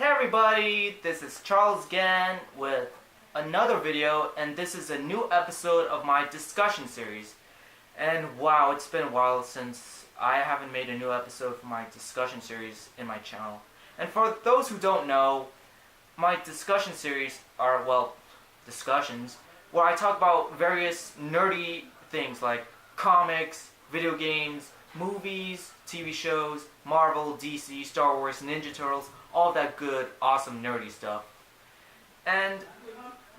Hey everybody, this is Charles again with another video, and this is a new episode of my discussion series. And wow, it's been a while since I haven't made a new episode for my discussion series in my channel. And for those who don't know, my discussion series are, well, discussions, where I talk about various nerdy things like comics, video games, movies, TV shows, Marvel, DC, Star Wars, Ninja Turtles, all that good, awesome, nerdy stuff. And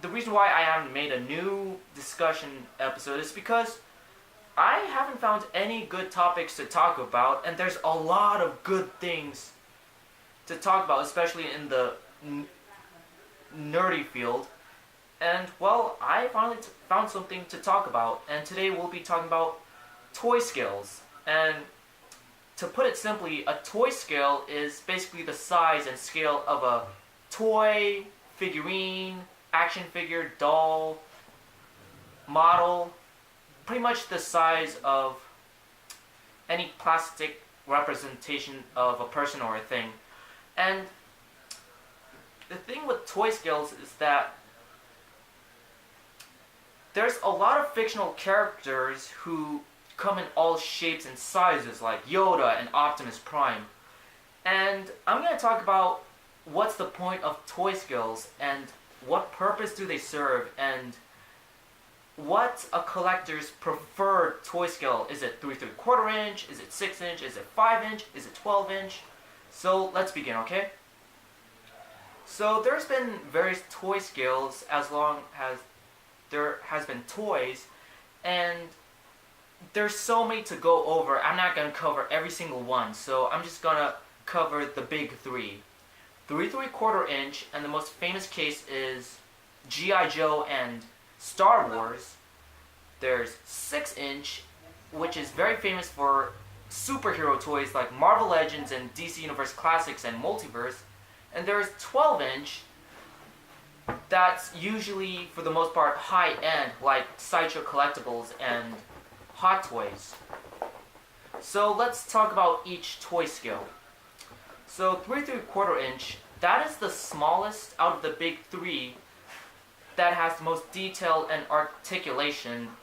the reason why I haven't made a new discussion episode is because I haven't found any good topics to talk about, and there's a lot of good things to talk about, especially in the nerdy field. And, well, I finally found something to talk about, and today we'll be talking about toy scales. And to put it simply, a toy scale is basically the size and scale of a toy, figurine, action figure, doll, model, pretty much the size of any plastic representation of a person or a thing. And the thing with toy scales is that there's a lot of fictional characters who come in all shapes and sizes, like Yoda and Optimus Prime. And I'm going to talk about what's the point of toy scales and what purpose do they serve, and what a collector's preferred toy scale. Is it 3 3/4 inch? Is it 6 inch? Is it 5 inch? Is it 12 inch? So let's begin, okay? So there's been various toy scales as long as there has been toys, and there's so many to go over. I'm not going to cover every single one, so I'm just going to cover the big three. 3 3/4 inch, and the most famous case is G.I. Joe and Star Wars. There's 6 inch, which is very famous for superhero toys like Marvel Legends and DC Universe Classics and Multiverse. And there's 12 inch, that's usually, for the most part, high-end, like Sideshow Collectibles and Hot Toys. So let's talk about each toy scale. So 3 3/4 inch, that is the smallest out of the big three that has the most detail and articulation.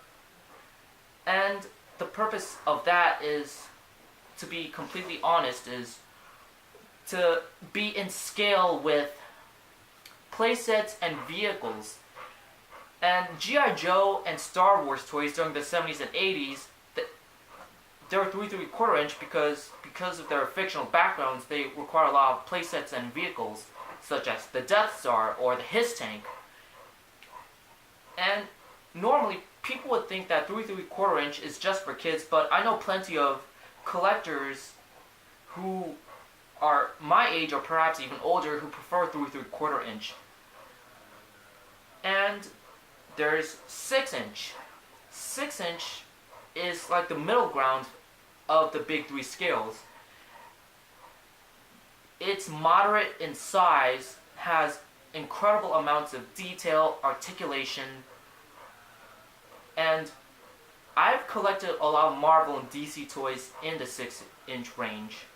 And the purpose of that is, to be completely honest, is to be in scale with playsets and vehicles. And G.I. Joe and Star Wars toys during the 70s and 80s, they were 3 3/4 inch because of their fictional backgrounds. They require a lot of playsets and vehicles, such as the Death Star or the His Tank. And normally, people would think that 3 3/4 inch is just for kids, but I know plenty of collectors who are my age or perhaps even older who prefer 3 3/4 inch. And there's 6 inch. 6 inch is like the middle ground of the big three scales. It's moderate in size, has incredible amounts of detail, articulation, and I've collected a lot of Marvel and DC toys in the 6 inch range.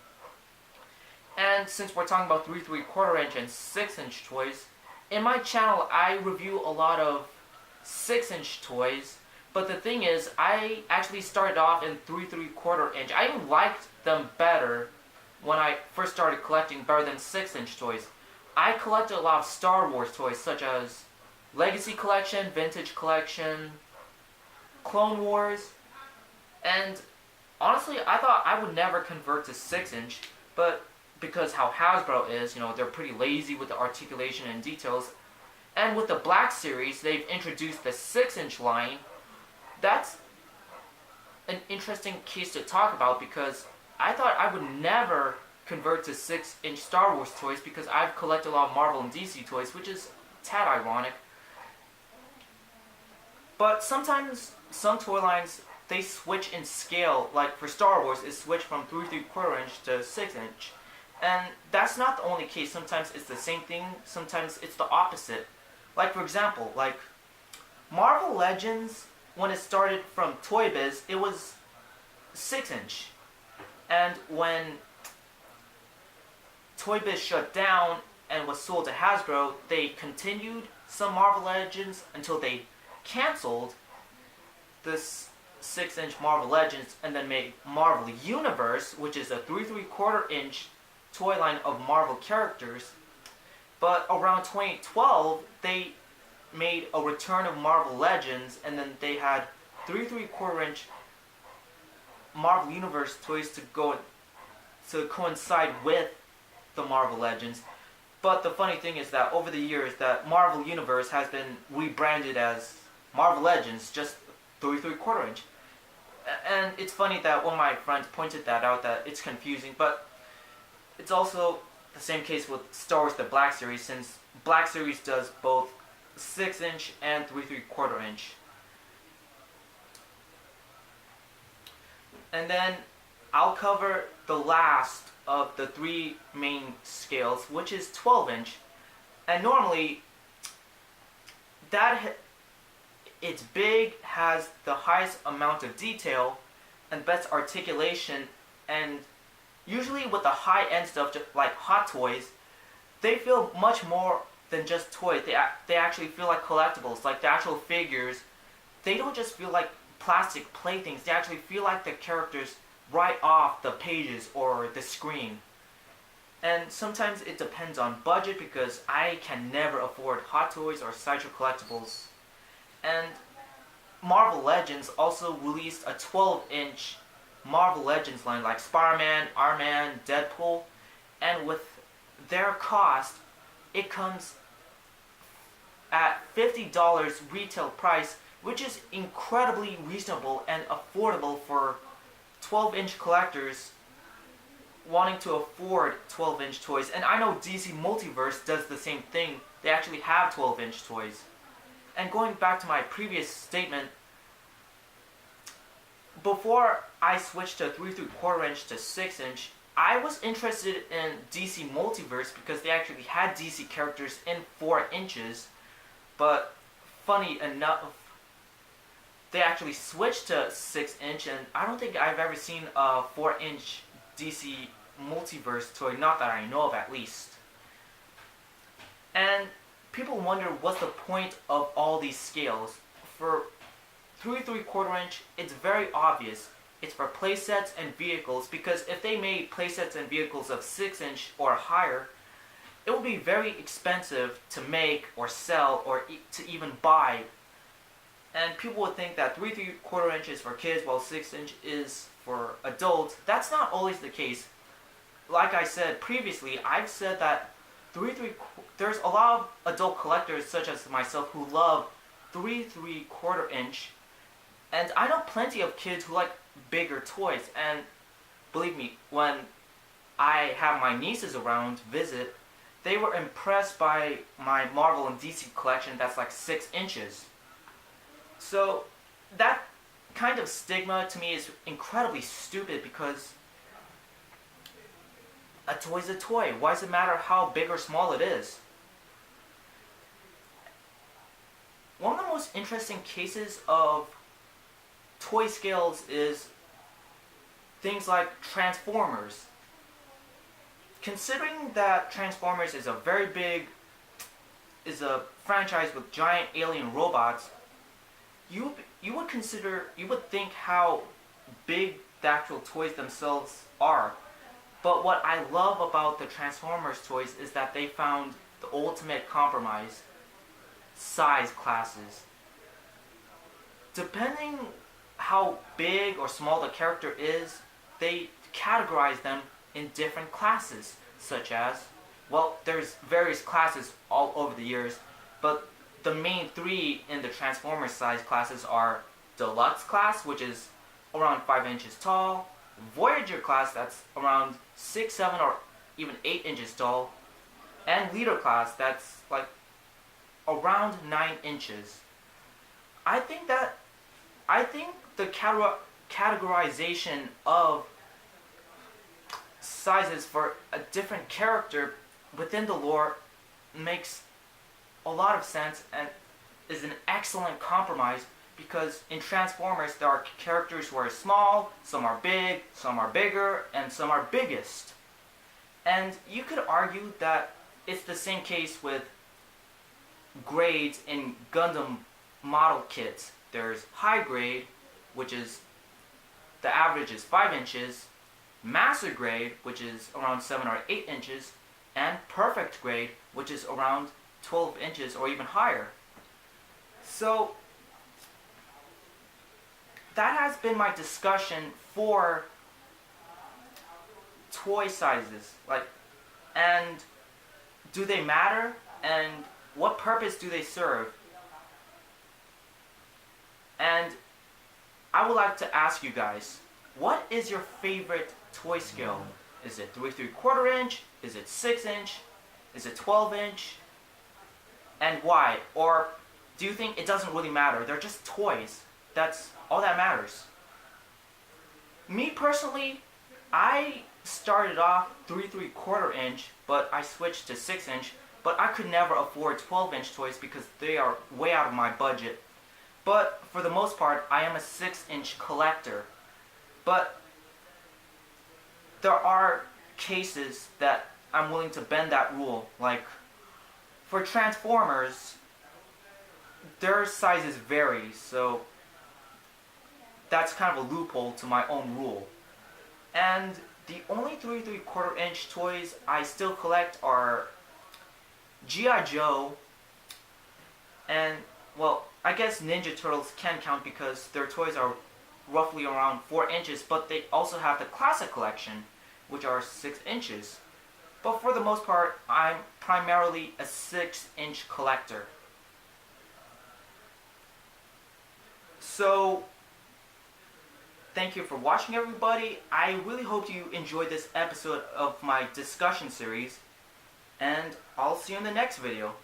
And since we're talking about 3 3/4 inch and 6 inch toys, in my channel I review a lot of 6 inch toys, but the thing is, I actually started off in 3 3/4 inch. I even liked them better when I first started collecting, better than 6 inch toys. I collected a lot of Star Wars toys, such as Legacy Collection, Vintage Collection, Clone Wars, and honestly, I thought I would never convert to 6 inch, but because how Hasbro is, they're pretty lazy with the articulation and details. And with the Black Series, they've introduced the 6 inch line. That's an interesting case to talk about, because I thought I would never convert to 6 inch Star Wars toys because I've collected a lot of Marvel and DC toys, which is a tad ironic. But sometimes some toy lines, they switch in scale. Like for Star Wars, it switched from 3 3/4 inch to 6 inch. And that's not the only case. Sometimes it's the same thing, sometimes it's the opposite. Like for example, like Marvel Legends, when it started from Toy Biz, it was 6 inch. And when Toy Biz shut down and was sold to Hasbro, they continued some Marvel Legends until they canceled this 6-inch Marvel Legends and then made Marvel Universe, which is a 3¾ inch toy line of Marvel characters. But around 2012, they made a return of Marvel Legends, and then they had 3¾ inch Marvel Universe toys to coincide with the Marvel Legends. But the funny thing is that over the years, that Marvel Universe has been rebranded as Marvel Legends, just 3¾ inch. And it's funny that one of my friends pointed that out, that it's confusing, but it's also the same case with Star Wars The Black Series, since Black Series does both 6-inch and 3¾ inch. And then I'll cover the last of the three main scales, which is 12-inch. And normally, it's big, has the highest amount of detail and best articulation, and usually with the high-end stuff, like Hot Toys, they feel much more than just toys. They actually feel like collectibles, like the actual figures. They don't just feel like plastic playthings. They actually feel like the characters right off the pages or the screen. And sometimes it depends on budget, because I can never afford Hot Toys or Sideshow collectibles. And Marvel Legends also released a 12-inch Marvel Legends line, like Spider-Man, Iron Man, Deadpool, and with their cost, it comes at $50 retail price, which is incredibly reasonable and affordable for 12-inch collectors wanting to afford 12-inch toys. And I know DC Multiverse does the same thing. They actually have 12-inch toys. And going back to my previous statement, before I switched to 3¾ inch to 6-inch, I was interested in DC Multiverse because they actually had DC characters in 4 inches. But funny enough, they actually switched to 6-inch, and I don't think I've ever seen a 4-inch DC Multiverse toy, not that I know of at least. And people wonder what's the point of all these scales. For 3¾ inch, it's very obvious. It's for playsets and vehicles, because if they made playsets and vehicles of 6-inch or higher, it would be very expensive to make or sell or to even buy. And people would think that 3¾ inch is for kids while 6-inch is for adults. That's not always the case. Like I said previously, I've said that there's a lot of adult collectors such as myself who love 3¾ inch, and I know plenty of kids who like bigger toys. And believe me, when I have my nieces around visit, they were impressed by my Marvel and DC collection that's like 6 inches. So that kind of stigma to me is incredibly stupid, because a toy's a toy. Why does it matter how big or small it is? One of the most interesting cases of toy scales is things like Transformers. Considering that Transformers is a franchise with giant alien robots, you would think how big the actual toys themselves are. But what I love about the Transformers toys is that they found the ultimate compromise: size classes. Depending how big or small the character is, they categorize them in different classes, such as, well, there's various classes all over the years, but the main 3 in the Transformers size classes are Deluxe class, which is around 5 inches tall, Voyager class, that's around 6, 7, or even 8 inches tall, and Leader class, that's like around 9 inches. I think the categorization of sizes for a different character within the lore makes a lot of sense and is an excellent compromise, because in Transformers there are characters who are small, some are big, some are bigger, and some are biggest. And you could argue that it's the same case with grades in Gundam model kits. There's high grade, which is the average is 5 inches, master grade, which is around 7 or 8 inches, and perfect grade, which is around 12 inches or even higher. So that has been my discussion for toy sizes. And do they matter? And what purpose do they serve? And I would like to ask you guys, what is your favorite toy scale? Is it 3 3/4 inch? Is it 6 inch? Is it 12 inch? And why? Or do you think it doesn't really matter? They're just toys. That's all that matters. Me personally, I started off 3 3/4 inch, but I switched to 6 inch. But I could never afford 12 inch toys because they are way out of my budget. But for the most part, I am a 6 inch collector. But there are cases that I'm willing to bend that rule. Like for Transformers, their sizes vary, so that's kind of a loophole to my own rule. And the only 3 3/4 inch toys I still collect are G.I. Joe, and well, I guess Ninja Turtles can count because their toys are roughly around 4 inches, but they also have the classic collection, which are 6 inches. But for the most part, I'm primarily a 6 inch collector. So, thank you for watching, everybody. I really hope you enjoyed this episode of my discussion series, and I'll see you in the next video.